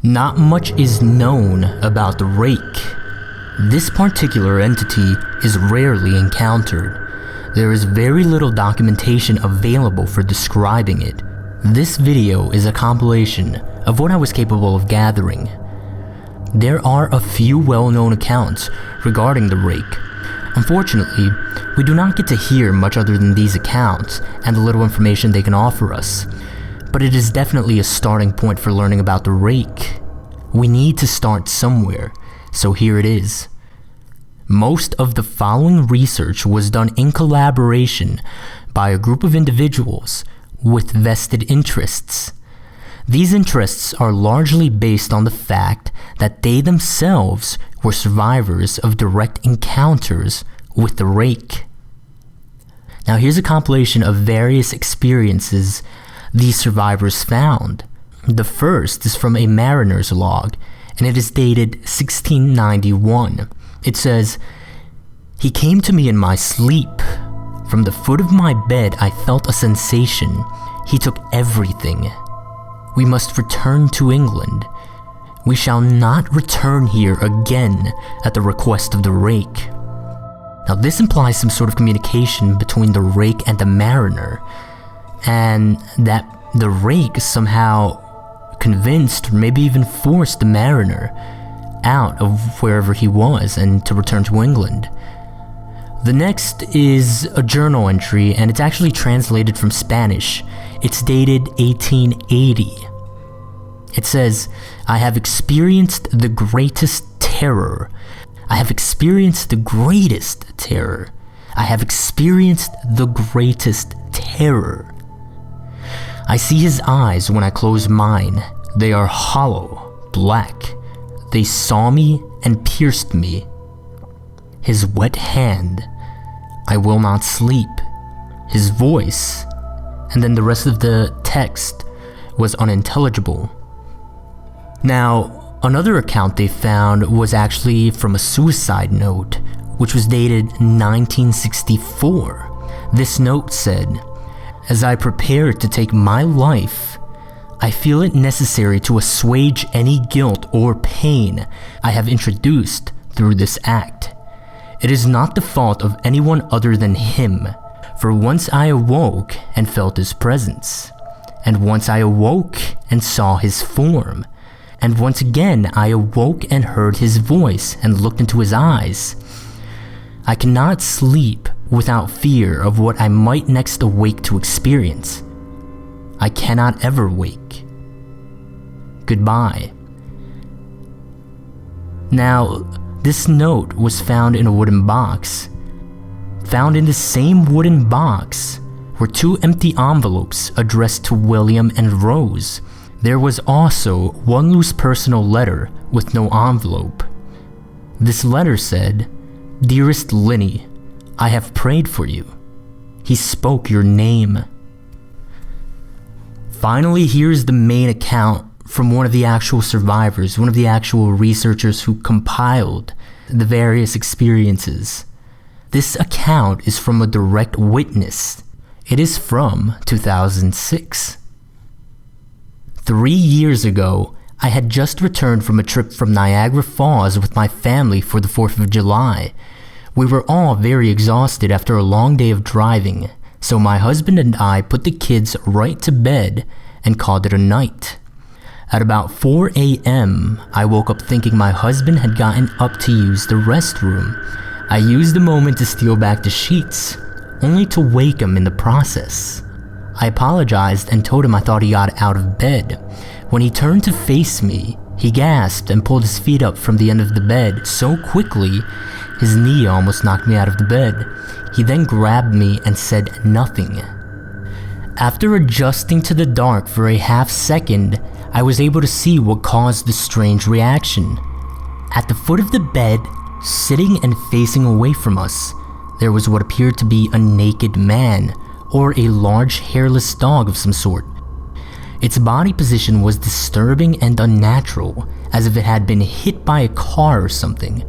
Not much is known about the rake. This particular entity is rarely encountered. There is very little documentation available for describing it. This video is a compilation of what I was capable of gathering. There are a few well-known accounts regarding the rake. Unfortunately, we do not get to hear much other than these accounts and the little information they can offer us. But it is definitely a starting point for learning about the rake. We need to start somewhere, so here it is. Most of the following research was done in collaboration by a group of individuals with vested interests. These interests are largely based on the fact that they themselves were survivors of direct encounters with the rake. Now here's a compilation of various experiences these survivors found. The first is from a mariner's log, and it is dated 1691. It says, "He came to me in my sleep. From the foot of my bed I felt a sensation. He took everything. We must return to England. We shall not return here again at the request of the rake." Now this implies some sort of communication between the rake and the mariner, and that the rake somehow convinced or maybe even forced the mariner out of wherever he was and to return to England. The next is a journal entry, and it's actually translated from Spanish. It's dated 1880. It says, "I have experienced the greatest terror. I have experienced the greatest terror. I have experienced the greatest terror. I see his eyes when I close mine. They are hollow, black. They saw me and pierced me. His wet hand. I will not sleep. His voice," and then the rest of the text was unintelligible. Now, another account they found was actually from a suicide note, which was dated 1964. This note said, "As I prepare to take my life, I feel it necessary to assuage any guilt or pain I have introduced through this act. It is not the fault of anyone other than him, for once I awoke and felt his presence, and once I awoke and saw his form, and once again I awoke and heard his voice and looked into his eyes. I cannot sleep without fear of what I might next awake to experience. I cannot ever wake. Goodbye." Now, this note was found in a wooden box. Found in the same wooden box were 2 empty envelopes addressed to William and Rose. There was also 1 loose personal letter with no envelope. This letter said, "Dearest Linny, I have prayed for you. He spoke your name." Finally, here's the main account from one of the actual survivors, one of the actual researchers who compiled the various experiences. This account is from a direct witness. It is from 2006. 3 years ago, I had just returned from a trip from Niagara Falls with my family for the 4th of July. We were all very exhausted after a long day of driving, so my husband and I put the kids right to bed and called it a night. At about 4 a.m., I woke up thinking my husband had gotten up to use the restroom. I used the moment to steal back the sheets, only to wake him in the process. I apologized and told him I thought he got out of bed. When he turned to face me, he gasped and pulled his feet up from the end of the bed so quickly, his knee almost knocked me out of the bed. He then grabbed me and said nothing. After adjusting to the dark for a half second, I was able to see what caused the strange reaction. At the foot of the bed, sitting and facing away from us, there was what appeared to be a naked man, or a large hairless dog of some sort. Its body position was disturbing and unnatural, as if it had been hit by a car or something.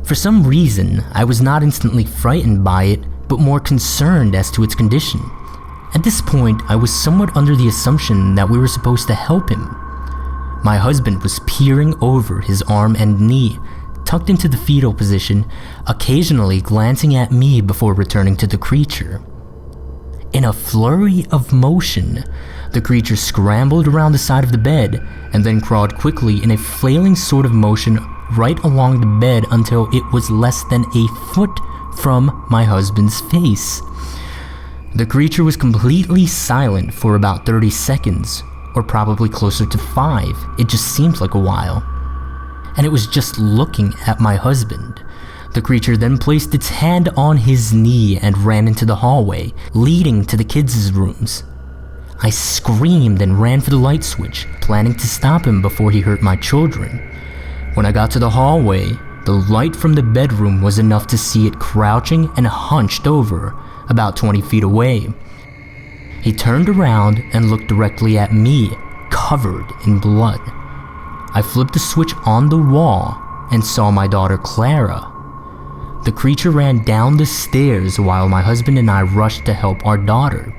For some reason, I was not instantly frightened by it, but more concerned as to its condition. At this point, I was somewhat under the assumption that we were supposed to help him. My husband was peering over his arm and knee, tucked into the fetal position, occasionally glancing at me before returning to the creature. In a flurry of motion, the creature scrambled around the side of the bed and then crawled quickly in a flailing sort of motion right along the bed until it was less than a foot from my husband's face. The creature was completely silent for about 30 seconds, or probably closer to 5. It just seemed like a while. And it was just looking at my husband. The creature then placed its hand on his knee and ran into the hallway, leading to the kids' rooms. I screamed and ran for the light switch, planning to stop him before he hurt my children. When I got to the hallway, the light from the bedroom was enough to see it crouching and hunched over, about 20 feet away. He turned around and looked directly at me, covered in blood. I flipped the switch on the wall and saw my daughter Clara. The creature ran down the stairs while my husband and I rushed to help our daughter.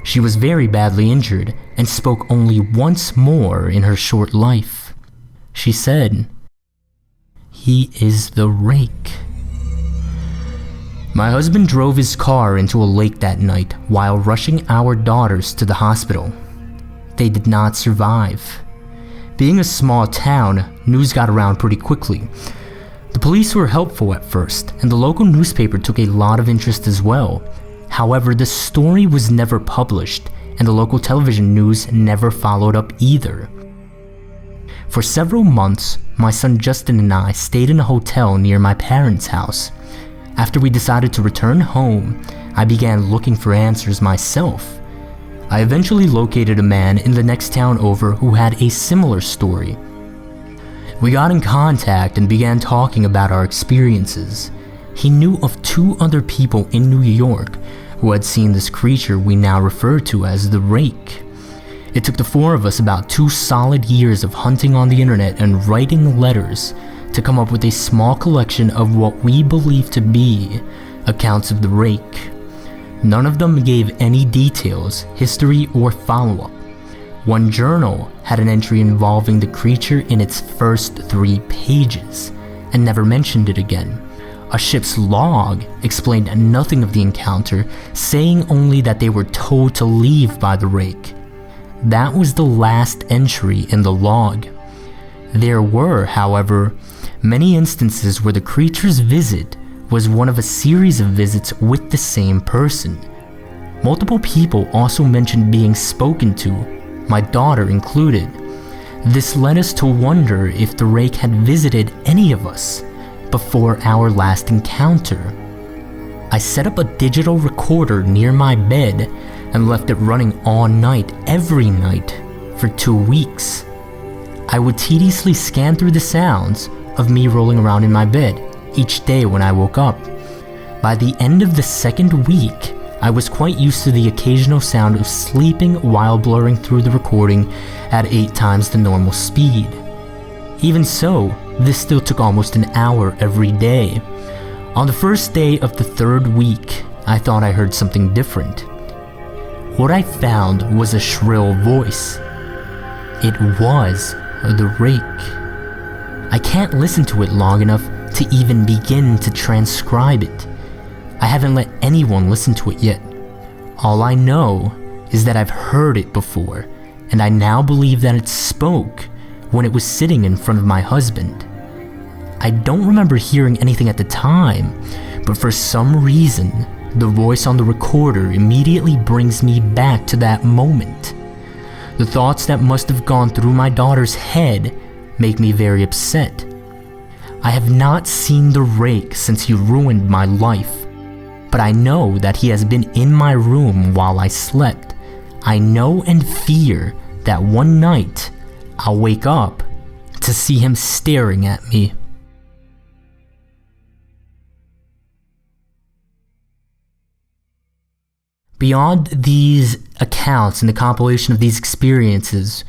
She was very badly injured and spoke only once more in her short life. She said, "He is the rake." My husband drove his car into a lake that night while rushing our daughters to the hospital. They did not survive. Being a small town, news got around pretty quickly. The police were helpful at first, and the local newspaper took a lot of interest as well. However, the story was never published, and the local television news never followed up either. For several months, my son Justin and I stayed in a hotel near my parents' house. After we decided to return home, I began looking for answers myself. I eventually located a man in the next town over who had a similar story. We got in contact and began talking about our experiences. He knew of 2 other people in New York who had seen this creature we now refer to as the rake. It took the 4 of us about 2 solid years of hunting on the internet and writing letters to come up with a small collection of what we believe to be accounts of the rake. None of them gave any details, history, or follow-up. One journal had an entry involving the creature in its first 3 pages, and never mentioned it again. A ship's log explained nothing of the encounter, saying only that they were told to leave by the rake. That was the last entry in the log. There were, however, many instances where the creature's visit was one of a series of visits with the same person. Multiple people also mentioned being spoken to, my daughter included. This led us to wonder if the rake had visited any of us before our last encounter. I set up a digital recorder near my bed and left it running all night, every night, for 2 weeks. I would tediously scan through the sounds of me rolling around in my bed each day when I woke up. By the end of the 2nd week, I was quite used to the occasional sound of sleeping while blurring through the recording at 8 times the normal speed. Even so, this still took almost an hour every day. On the first day of the 3rd week, I thought I heard something different. What I found was a shrill voice. It was the rake. I can't listen to it long enough to even begin to transcribe it. I haven't let anyone listen to it yet. All I know is that I've heard it before, and I now believe that it spoke when it was sitting in front of my husband. I don't remember hearing anything at the time, but for some reason, the voice on the recorder immediately brings me back to that moment. The thoughts that must have gone through my daughter's head make me very upset. I have not seen the rake since he ruined my life, but I know that he has been in my room while I slept. I know and fear that one night I'll wake up to see him staring at me. Beyond these accounts and the compilation of these experiences,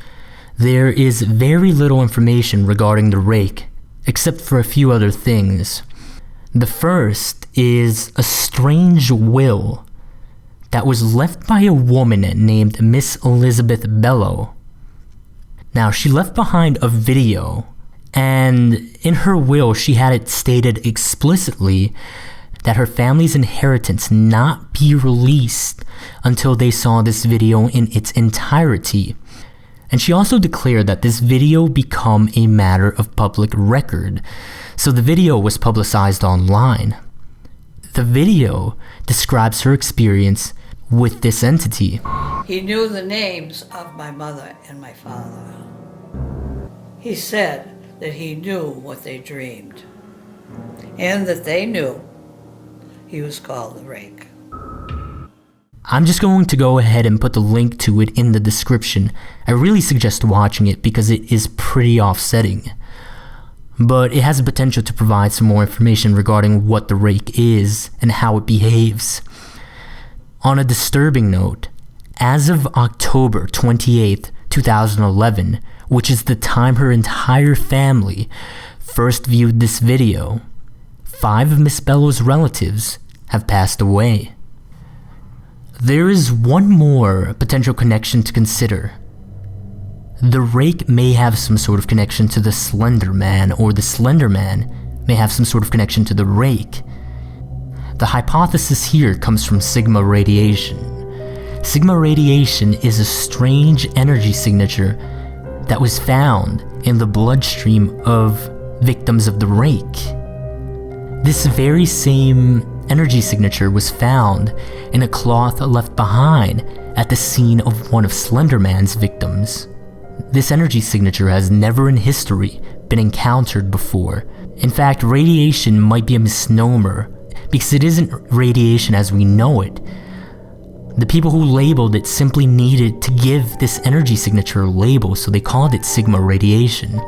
there is very little information regarding the rake, except for a few other things. The first is a strange will that was left by a woman named Miss Elizabeth Bellow. Now, she left behind a video, and in her will, she had it stated explicitly that her family's inheritance not be released until they saw this video in its entirety. And she also declared that this video become a matter of public record, so the video was publicized online. The video describes her experience with this entity. He knew the names of my mother and my father. He said that he knew what they dreamed, and that they knew he was called the rake. I'm just going to go ahead and put the link to it in the description. I really suggest watching it because it is pretty offsetting. But it has the potential to provide some more information regarding what the rake is and how it behaves. On a disturbing note, as of October 28th, 2011, which is the time her entire family first viewed this video, 5 of Miss Bellow's relatives have passed away. There is one more potential connection to consider. The rake may have some sort of connection to the Slender Man, or the Slender Man may have some sort of connection to the rake. The hypothesis here comes from Sigma radiation. Sigma radiation is a strange energy signature that was found in the bloodstream of victims of the rake. This very same energy signature was found in a cloth left behind at the scene of one of Slender Man's victims. This energy signature has never in history been encountered before. In fact, radiation might be a misnomer because it isn't radiation as we know it. The people who labeled it simply needed to give this energy signature a label, so they called it Sigma radiation.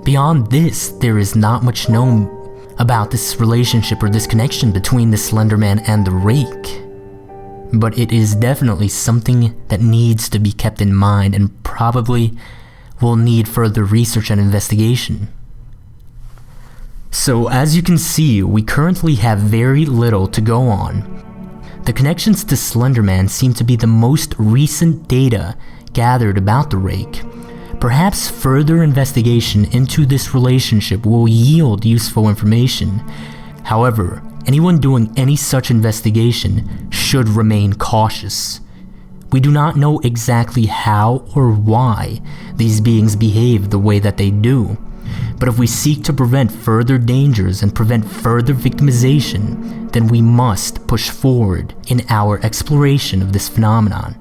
Beyond this, there is not much known about this relationship or this connection between the Slender Man and the rake. But it is definitely something that needs to be kept in mind and probably will need further research and investigation. So as you can see, we currently have very little to go on. The connections to Slender Man seem to be the most recent data gathered about the rake. Perhaps further investigation into this relationship will yield useful information. However, anyone doing any such investigation should remain cautious. We do not know exactly how or why these beings behave the way that they do, but if we seek to prevent further dangers and prevent further victimization, then we must push forward in our exploration of this phenomenon.